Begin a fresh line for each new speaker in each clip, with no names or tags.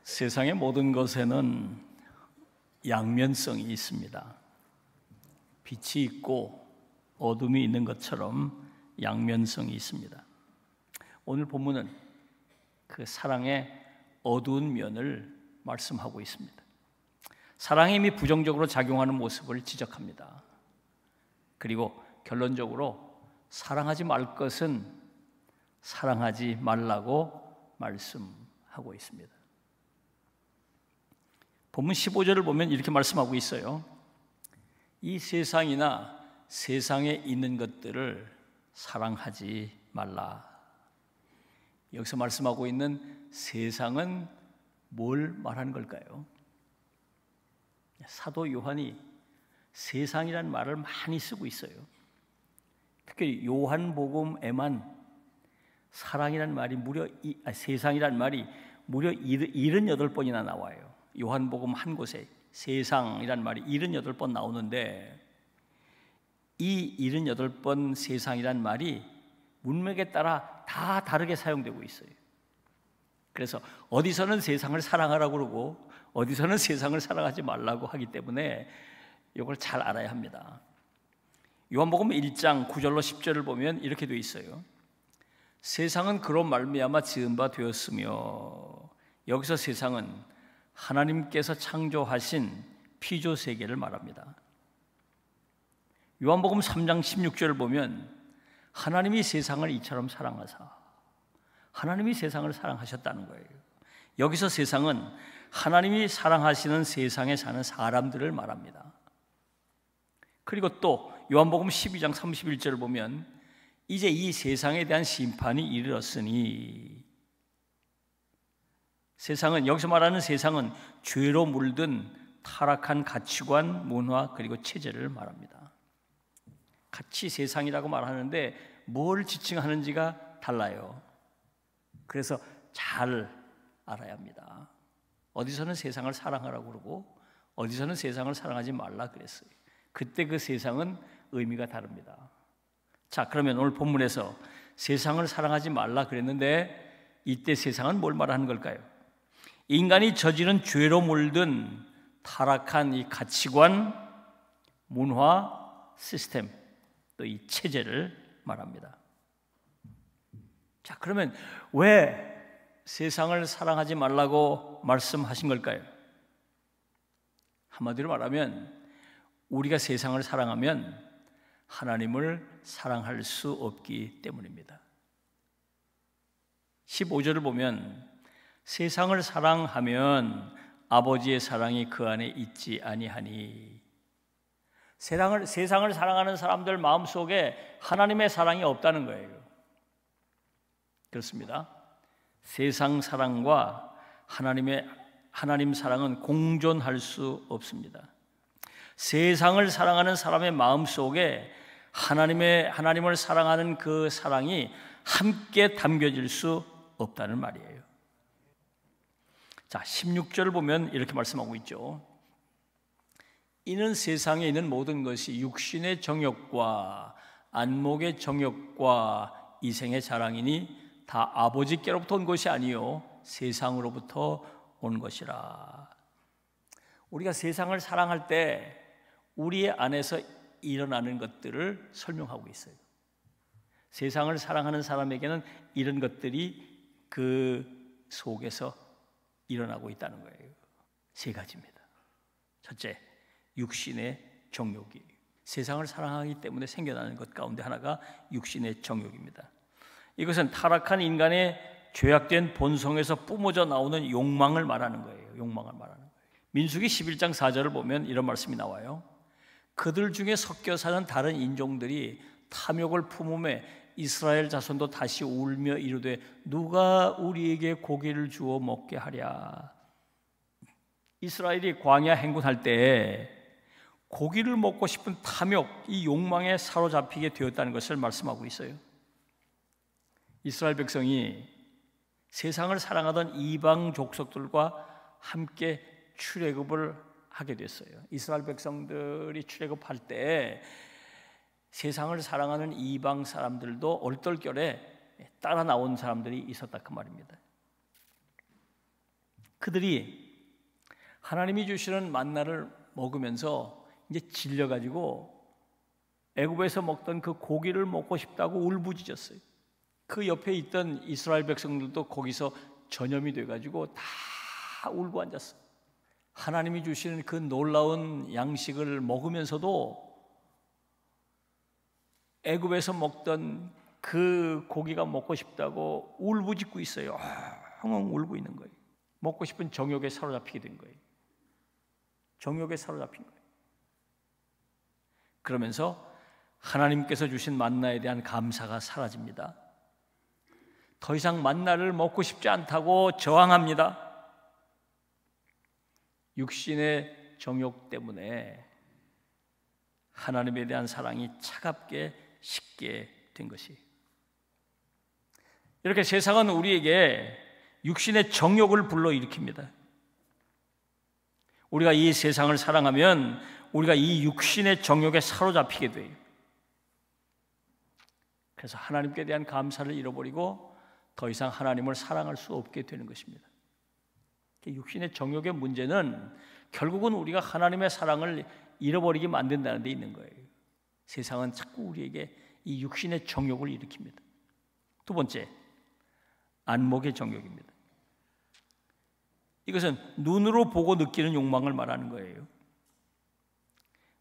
세상의 모든 것에는 양면성이 있습니다. 빛이 있고 어둠이 있는 것처럼 양면성이 있습니다. 오늘 본문은 그 사랑의 어두운 면을 말씀하고 있습니다. 사랑의 힘이 부정적으로 작용하는 모습을 지적합니다. 그리고 결론적으로 사랑하지 말 것은 사랑하지 말라고 말씀하고 있습니다. 본문 15절을 보면 이렇게 말씀하고 있어요. 이 세상이나 세상에 있는 것들을 사랑하지 말라. 여기서 말씀하고 있는 세상은 뭘 말하는 걸까요? 사도 요한이 세상이라는 말을 많이 쓰고 있어요. 특히 요한복음에만 사랑이라는 말이 세상이라는 말이 무려 78번이나 나와요. 요한복음 한 곳에 세상이라는 말이 78번 나오는데 이 78번 세상이라는 말이 문맥에 따라 다 다르게 사용되고 있어요. 그래서 어디서는 세상을 사랑하라고 그러고 어디서는 세상을 사랑하지 말라고 하기 때문에 이걸 잘 알아야 합니다. 요한복음 1장 9절로 10절을 보면 이렇게 되어 있어요. 세상은 그로 말미암아 지은 바 되었으며, 여기서 세상은 하나님께서 창조하신 피조 세계를 말합니다. 요한복음 3장 16절을 보면 하나님이 세상을 이처럼 사랑하사, 하나님이 세상을 사랑하셨다는 거예요. 여기서 세상은 하나님이 사랑하시는 세상에 사는 사람들을 말합니다. 그리고 또 요한복음 12장 31절을 보면 이제 이 세상에 대한 심판이 이르렀으니, 세상은, 여기서 말하는 세상은 죄로 물든 타락한 가치관, 문화, 그리고 체제를 말합니다. 같이 세상이라고 말하는데 뭘 지칭하는지가 달라요. 그래서 잘 알아야 합니다. 어디서는 세상을 사랑하라고 그러고 어디서는 세상을 사랑하지 말라 그랬어요. 그때 그 세상은 의미가 다릅니다. 자, 그러면 오늘 본문에서 세상을 사랑하지 말라 그랬는데 이때 세상은 뭘 말하는 걸까요? 인간이 저지른 죄로 물든 타락한 이 가치관, 문화, 시스템, 또 이 체제를 말합니다. 자, 그러면 왜 세상을 사랑하지 말라고 말씀하신 걸까요? 한마디로 말하면 우리가 세상을 사랑하면 하나님을 사랑할 수 없기 때문입니다. 15절을 보면 세상을 사랑하면 아버지의 사랑이 그 안에 있지 아니하니, 세상을 사랑하는 사람들 마음속에 하나님의 사랑이 없다는 거예요. 그렇습니다. 세상 사랑과 하나님 사랑은 공존할 수 없습니다. 세상을 사랑하는 사람의 마음속에 하나님을 사랑하는 그 사랑이 함께 담겨질 수 없다는 말이에요. 자, 16절을 보면 이렇게 말씀하고 있죠. 이는 세상에 있는 모든 것이 육신의 정욕과 안목의 정욕과 이생의 자랑이니 다 아버지께로부터 온 것이 아니요 세상으로부터 온 것이라. 우리가 세상을 사랑할 때 우리 안에서 일어나는 것들을 설명하고 있어요. 세상을 사랑하는 사람에게는 이런 것들이 그 속에서 일어나고 있다는 거예요. 세 가지입니다. 첫째, 육신의 정욕이, 세상을 사랑하기 때문에 생겨나는 것 가운데 하나가 육신의 정욕입니다. 이것은 타락한 인간의 죄악된 본성에서 뿜어져 나오는 욕망을 말하는 거예요. 욕망을 말하는 거예요. 민수기 11장 4절을 보면 이런 말씀이 나와요. 그들 중에 섞여 사는 다른 인종들이 탐욕을 품음에 이스라엘 자손도 다시 울며 이르되 누가 우리에게 고기를 주어 먹게 하랴. 이스라엘이 광야 행군할 때 고기를 먹고 싶은 탐욕, 이 욕망에 사로잡히게 되었다는 것을 말씀하고 있어요. 이스라엘 백성이 세상을 사랑하던 이방 족속들과 함께 출애굽을 하게 됐어요. 이스라엘 백성들이 출애굽할 때 세상을 사랑하는 이방 사람들도 얼떨결에 따라 나온 사람들이 있었다 그 말입니다. 그들이 하나님이 주시는 만나를 먹으면서 이제 질려가지고 애굽에서 먹던 그 고기를 먹고 싶다고 울부짖었어요. 그 옆에 있던 이스라엘 백성들도 거기서 전염이 돼가지고 다 울고 앉았어요. 하나님이 주시는 그 놀라운 양식을 먹으면서도 애굽에서 먹던 그 고기가 먹고 싶다고 울부짖고 있어요. 엉엉 울고 있는 거예요. 먹고 싶은 정욕에 사로잡히게 된 거예요. 정욕에 사로잡힌 거예요. 그러면서 하나님께서 주신 만나에 대한 감사가 사라집니다. 더 이상 만나를 먹고 싶지 않다고 저항합니다. 육신의 정욕 때문에 하나님에 대한 사랑이 차갑게 식게 된 것이. 이렇게 세상은 우리에게 육신의 정욕을 불러일으킵니다. 우리가 이 세상을 사랑하면 우리가 이 육신의 정욕에 사로잡히게 돼요. 그래서 하나님께 대한 감사를 잃어버리고 더 이상 하나님을 사랑할 수 없게 되는 것입니다. 육신의 정욕의 문제는 결국은 우리가 하나님의 사랑을 잃어버리게 만든다는 데 있는 거예요. 세상은 자꾸 우리에게 이 육신의 정욕을 일으킵니다. 두 번째, 안목의 정욕입니다. 이것은 눈으로 보고 느끼는 욕망을 말하는 거예요.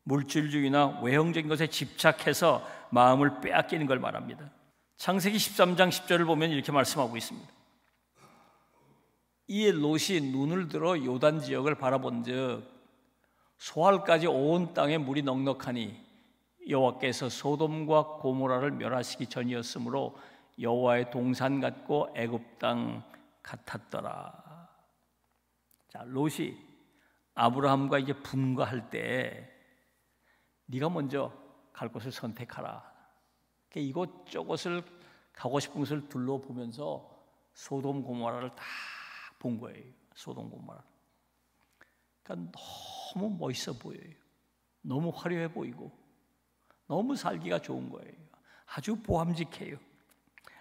물질주의나 외형적인 것에 집착해서 마음을 빼앗기는 걸 말합니다. 창세기 13장 10절을 보면 이렇게 말씀하고 있습니다. 이에 롯이 눈을 들어 요단 지역을 바라본즉 소알까지 온 땅에 물이 넉넉하니 여호와께서 소돔과 고모라를 멸하시기 전이었으므로 여호와의 동산 같고 애굽 땅 같았더라. 자, 롯이 아브라함과 이제 분가할 때 네가 먼저 갈 곳을 선택하라. 이곳저곳을 가고 싶은 곳을 둘러보면서 소돔 고모라를 다 본 거예요. 소돔 고모라. 그러니까 너무 멋있어 보여요. 너무 화려해 보이고 너무 살기가 좋은 거예요. 아주 보암직해요.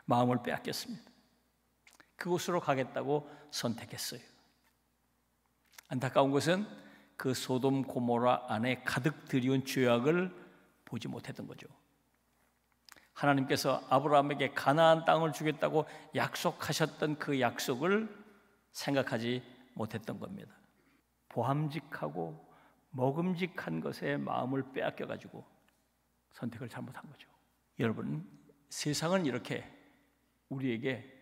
마음을 빼앗겼습니다. 그곳으로 가겠다고 선택했어요. 안타까운 것은 그 소돔 고모라 안에 가득 들이온 죄악을 보지 못했던 거죠. 하나님께서 아브라함에게 가나안 땅을 주겠다고 약속하셨던 그 약속을 생각하지 못했던 겁니다. 보함직하고 먹음직한 것에 마음을 빼앗겨가지고 선택을 잘못한 거죠. 여러분, 세상은 이렇게 우리에게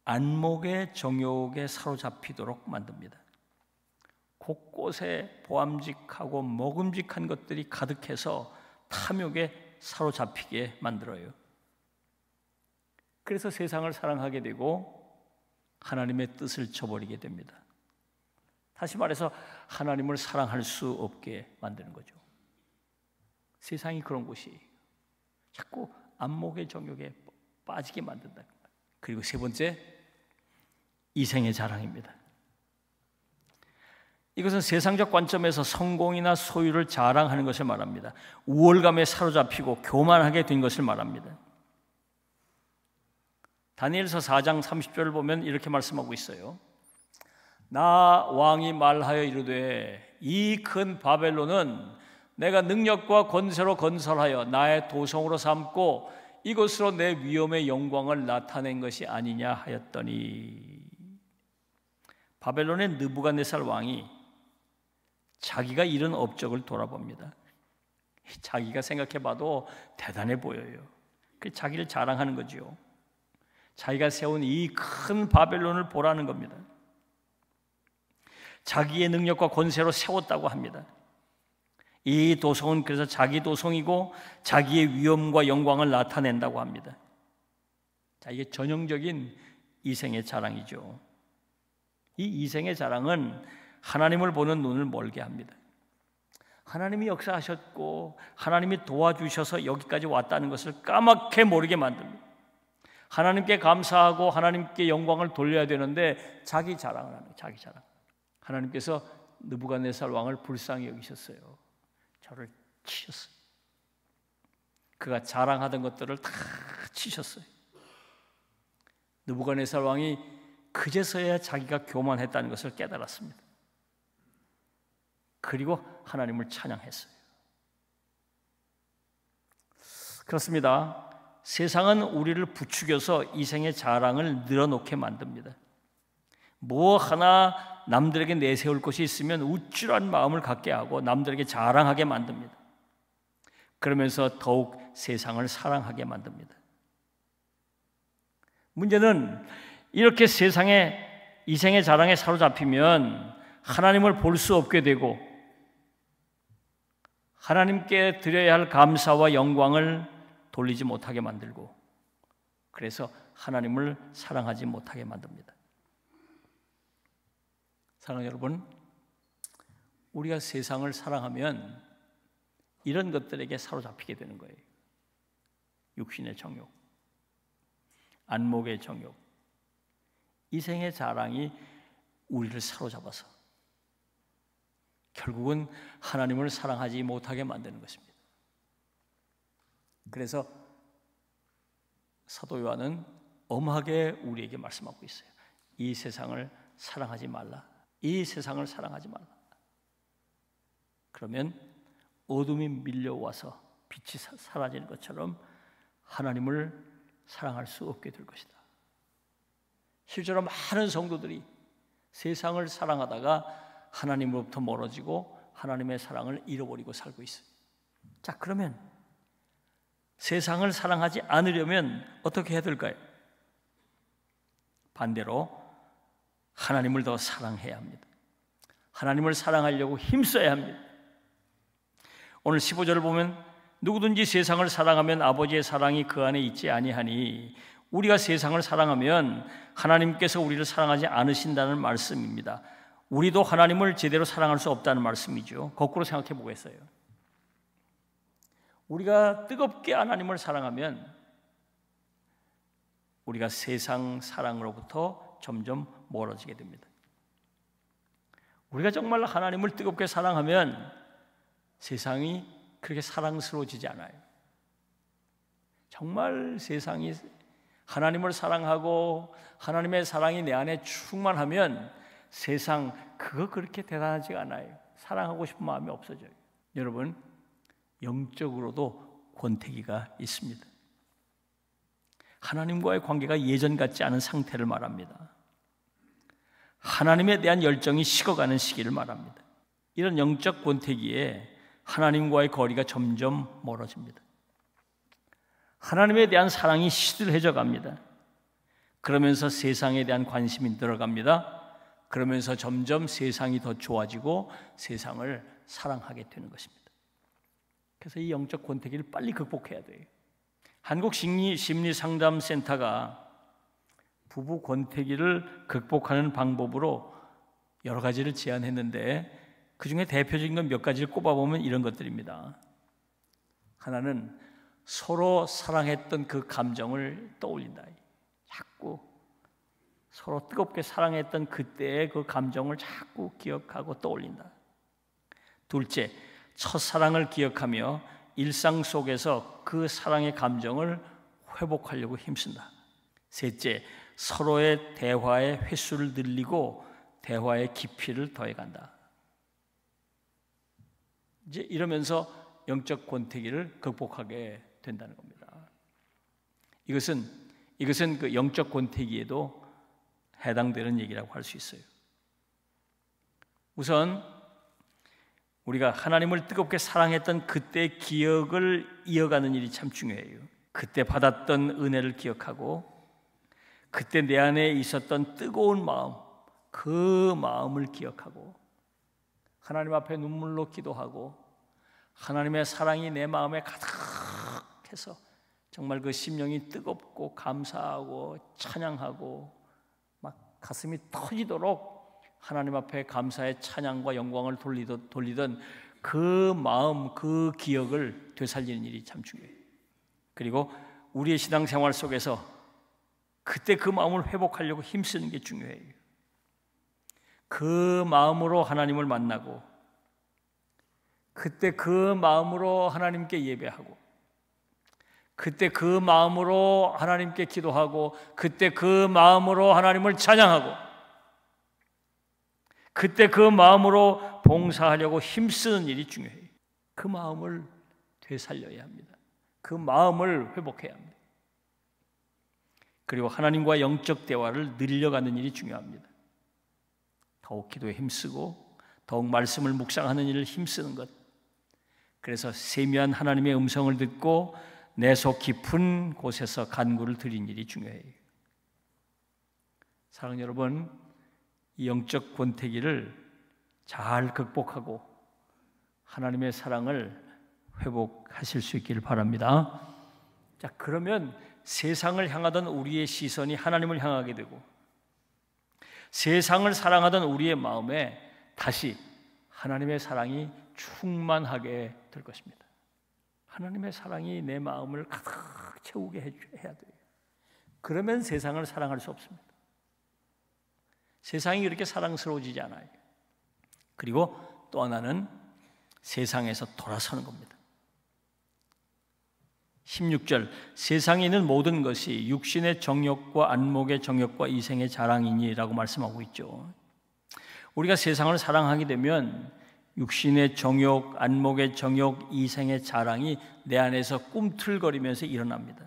안목의 정욕에 사로잡히도록 만듭니다. 곳곳에 보암직하고 먹음직한 것들이 가득해서 탐욕에 사로잡히게 만들어요. 그래서 세상을 사랑하게 되고 하나님의 뜻을 저버리게 됩니다. 다시 말해서 하나님을 사랑할 수 없게 만드는 거죠. 세상이 그런 곳이 자꾸 안목의 정욕에 빠지게 만든다. 그리고 세 번째, 이생의 자랑입니다. 이것은 세상적 관점에서 성공이나 소유를 자랑하는 것을 말합니다. 우월감에 사로잡히고 교만하게 된 것을 말합니다. 다니엘서 4장 30절을 보면 이렇게 말씀하고 있어요. 나 왕이 말하여 이르되 이 큰 바벨론은 내가 능력과 권세로 건설하여 나의 도성으로 삼고 이것으로 내 위엄의 영광을 나타낸 것이 아니냐 하였더니, 바벨론의 느부갓네살 왕이 자기가 이룬 업적을 돌아봅니다. 자기가 생각해봐도 대단해 보여요. 자기를 자랑하는 거죠. 자기가 세운 이 큰 바벨론을 보라는 겁니다. 자기의 능력과 권세로 세웠다고 합니다. 이 도성은 그래서 자기 도성이고 자기의 위엄과 영광을 나타낸다고 합니다. 자, 이게 전형적인 이생의 자랑이죠. 이 이생의 자랑은 하나님을 보는 눈을 멀게 합니다. 하나님이 역사하셨고 하나님이 도와주셔서 여기까지 왔다는 것을 까맣게 모르게 만듭니다. 하나님께 감사하고 하나님께 영광을 돌려야 되는데 자기 자랑을 하는 거예요. 자기 자랑. 하나님께서 느부갓네살 왕을 불쌍히 여기셨어요. 저를 치셨어요. 그가 자랑하던 것들을 다 치셨어요. 느부갓네살 왕이 그제서야 자기가 교만했다는 것을 깨달았습니다. 그리고 하나님을 찬양했어요. 그렇습니다. 세상은 우리를 부추겨서 이생의 자랑을 늘어놓게 만듭니다. 뭐 하나 남들에게 내세울 것이 있으면 우쭐한 마음을 갖게 하고 남들에게 자랑하게 만듭니다. 그러면서 더욱 세상을 사랑하게 만듭니다. 문제는 이렇게 세상의 이생의 자랑에 사로잡히면 하나님을 볼 수 없게 되고 하나님께 드려야 할 감사와 영광을 돌리지 못하게 만들고, 그래서 하나님을 사랑하지 못하게 만듭니다. 사랑하는 여러분, 우리가 세상을 사랑하면 이런 것들에게 사로잡히게 되는 거예요. 육신의 정욕, 안목의 정욕, 이생의 자랑이 우리를 사로잡아서 결국은 하나님을 사랑하지 못하게 만드는 것입니다. 그래서 사도 요한은 엄하게 우리에게 말씀하고 있어요. 이 세상을 사랑하지 말라. 이 세상을 사랑하지 말라. 그러면 어둠이 밀려와서 빛이 사라지는 것처럼 하나님을 사랑할 수 없게 될 것이다. 실제로 많은 성도들이 세상을 사랑하다가 하나님으로부터 멀어지고 하나님의 사랑을 잃어버리고 살고 있어요. 자, 그러면 세상을 사랑하지 않으려면 어떻게 해야 될까요? 반대로 하나님을 더 사랑해야 합니다. 하나님을 사랑하려고 힘써야 합니다. 오늘 15절을 보면 누구든지 세상을 사랑하면 아버지의 사랑이 그 안에 있지 아니하니, 우리가 세상을 사랑하면 하나님께서 우리를 사랑하지 않으신다는 말씀입니다. 우리도 하나님을 제대로 사랑할 수 없다는 말씀이죠. 거꾸로 생각해 보겠어요. 우리가 뜨겁게 하나님을 사랑하면 우리가 세상 사랑으로부터 점점 멀어지게 됩니다. 우리가 정말 하나님을 뜨겁게 사랑하면 세상이 그렇게 사랑스러워지지 않아요. 정말 세상이 하나님을 사랑하고 하나님의 사랑이 내 안에 충만하면 세상 그거 그렇게 대단하지 않아요. 사랑하고 싶은 마음이 없어져요. 여러분, 영적으로도 권태기가 있습니다. 하나님과의 관계가 예전 같지 않은 상태를 말합니다. 하나님에 대한 열정이 식어가는 시기를 말합니다. 이런 영적 권태기에 하나님과의 거리가 점점 멀어집니다. 하나님에 대한 사랑이 시들해져 갑니다. 그러면서 세상에 대한 관심이 늘어갑니다. 그러면서 점점 세상이 더 좋아지고 세상을 사랑하게 되는 것입니다. 그래서 이 영적 권태기를 빨리 극복해야 돼요. 한국심리상담센터가 부부 권태기를 극복하는 방법으로 여러 가지를 제안했는데 그 중에 대표적인 건 몇 가지를 꼽아보면 이런 것들입니다. 하나는 서로 사랑했던 그 감정을 떠올린다. 자꾸 서로 뜨겁게 사랑했던 그때의 그 감정을 자꾸 기억하고 떠올린다. 둘째, 첫사랑을 기억하며 일상 속에서 그 사랑의 감정을 회복하려고 힘쓴다. 셋째, 서로의 대화의 횟수를 늘리고 대화의 깊이를 더해간다. 이제 이러면서 영적 권태기를 극복하게 된다는 겁니다. 이것은 그 영적 권태기에도 해당되는 얘기라고 할 수 있어요. 우선 우리가 하나님을 뜨겁게 사랑했던 그때의 기억을 이어가는 일이 참 중요해요. 그때 받았던 은혜를 기억하고 그때 내 안에 있었던 뜨거운 마음, 그 마음을 기억하고 하나님 앞에 눈물로 기도하고 하나님의 사랑이 내 마음에 가득해서 정말 그 심령이 뜨겁고 감사하고 찬양하고 막 가슴이 터지도록 하나님 앞에 감사의 찬양과 영광을 돌리던 그 마음, 그 기억을 되살리는 일이 참 중요해요. 그리고 우리의 신앙생활 속에서 그때 그 마음을 회복하려고 힘쓰는 게 중요해요. 그 마음으로 하나님을 만나고 그때 그 마음으로 하나님께 예배하고 그때 그 마음으로 하나님께 기도하고, 그때 그 마음으로 하나님을 찬양하고, 그때 그 마음으로 봉사하려고 힘쓰는 일이 중요해요. 그 마음을 되살려야 합니다. 그 마음을 회복해야 합니다. 그리고 하나님과 영적 대화를 늘려가는 일이 중요합니다. 더욱 기도에 힘쓰고 더욱 말씀을 묵상하는 일을 힘쓰는 것. 그래서 세미한 하나님의 음성을 듣고 내 속 깊은 곳에서 간구를 드린 일이 중요해요. 사랑하는 여러분, 이 영적 권태기를 잘 극복하고 하나님의 사랑을 회복하실 수 있기를 바랍니다. 자, 그러면 세상을 향하던 우리의 시선이 하나님을 향하게 되고, 세상을 사랑하던 우리의 마음에 다시 하나님의 사랑이 충만하게 될 것입니다. 하나님의 사랑이 내 마음을 가득 채우게 해야 돼요. 그러면 세상을 사랑할 수 없습니다. 세상이 그렇게 사랑스러워지지 않아요. 그리고 또 하나는 세상에서 돌아서는 겁니다. 16절, 세상에 있는 모든 것이 육신의 정욕과 안목의 정욕과 이생의 자랑이니라고 말씀하고 있죠. 우리가 세상을 사랑하게 되면 육신의 정욕, 안목의 정욕, 이생의 자랑이 내 안에서 꿈틀거리면서 일어납니다.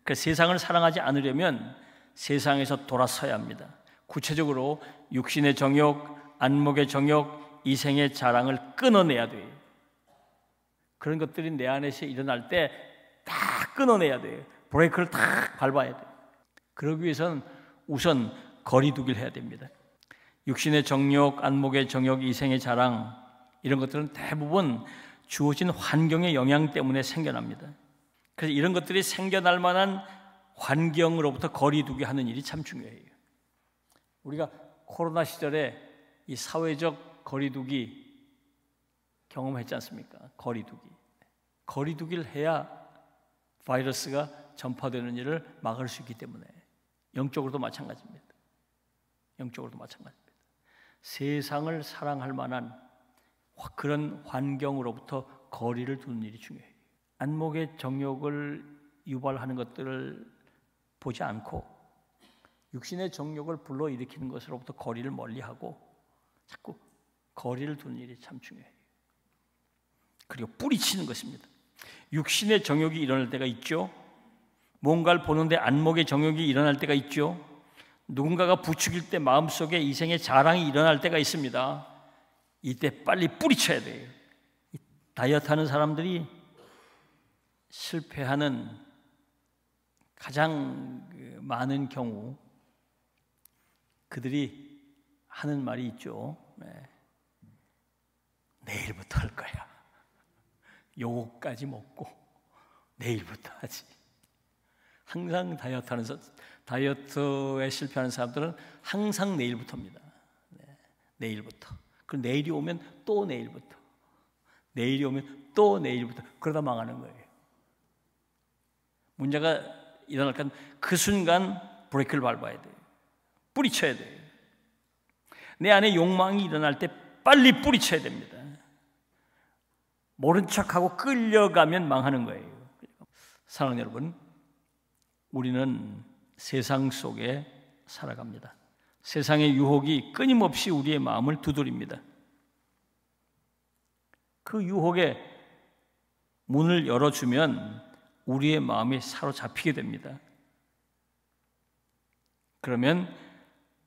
그래서 세상을 사랑하지 않으려면 세상에서 돌아서야 합니다. 구체적으로 육신의 정욕, 안목의 정욕, 이생의 자랑을 끊어내야 돼요. 그런 것들이 내 안에서 일어날 때 다 끊어내야 돼요. 브레이크를 다 밟아야 돼요. 그러기 위해서는 우선 거리두기를 해야 됩니다. 육신의 정욕, 안목의 정욕, 이생의 자랑, 이런 것들은 대부분 주어진 환경의 영향 때문에 생겨납니다. 그래서 이런 것들이 생겨날 만한 환경으로부터 거리두기 하는 일이 참 중요해요. 우리가 코로나 시절에 이 사회적 거리두기 경험했지 않습니까? 거리두기를 해야 바이러스가 전파되는 일을 막을 수 있기 때문에 영적으로도 마찬가지입니다. 세상을 사랑할 만한 그런 환경으로부터 거리를 두는 일이 중요해요. 안목의 정욕을 유발하는 것들을 보지 않고 육신의 정욕을 불러일으키는 것으로부터 거리를 멀리하고 자꾸 거리를 두는 일이 참 중요해요. 그리고 뿌리치는 것입니다. 육신의 정욕이 일어날 때가 있죠. 뭔가를 보는데 안목의 정욕이 일어날 때가 있죠. 누군가가 부추길 때 마음속에 이생의 자랑이 일어날 때가 있습니다. 이때 빨리 뿌리쳐야 돼요. 다이어트 하는 사람들이 실패하는 가장 많은 경우 그들이 하는 말이 있죠. 내일부터 할 거야. 요거까지 먹고 내일부터 하지. 항상 다이어트에 실패하는 사람들은 항상 내일부터입니다. 내일부터. 그럼 내일이 오면 또 내일부터. 내일이 오면 또 내일부터. 그러다 망하는 거예요. 문제가 일어날까 그 순간 브레이크를 밟아야 돼요. 뿌리쳐야 돼요. 내 안에 욕망이 일어날 때 빨리 뿌리쳐야 됩니다. 모른 척하고 끌려가면 망하는 거예요. 사랑하는 여러분, 우리는 세상 속에 살아갑니다. 세상의 유혹이 끊임없이 우리의 마음을 두드립니다. 그 유혹에 문을 열어주면 우리의 마음이 사로잡히게 됩니다. 그러면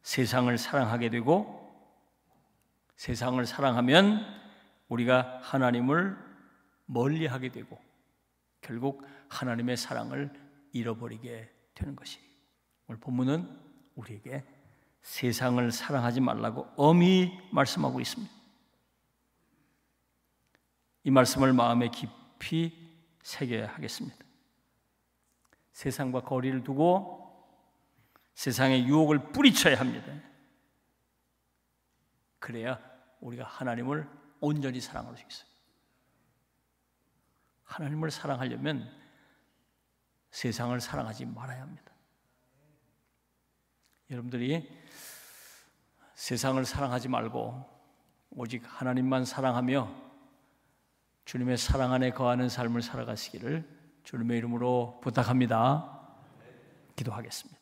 세상을 사랑하게 되고, 세상을 사랑하면 우리가 하나님을 멀리하게 되고 결국 하나님의 사랑을 잃어버리게 되는 것이, 오늘 본문은 우리에게 세상을 사랑하지 말라고 엄히 말씀하고 있습니다. 이 말씀을 마음에 깊이 새겨야 하겠습니다. 세상과 거리를 두고 세상의 유혹을 뿌리쳐야 합니다. 그래야 우리가 하나님을 온전히 사랑할 수 있어요. 하나님을 사랑하려면 세상을 사랑하지 말아야 합니다. 여러분들이 세상을 사랑하지 말고 오직 하나님만 사랑하며 주님의 사랑 안에 거하는 삶을 살아가시기를 주님의 이름으로 부탁합니다. 기도하겠습니다.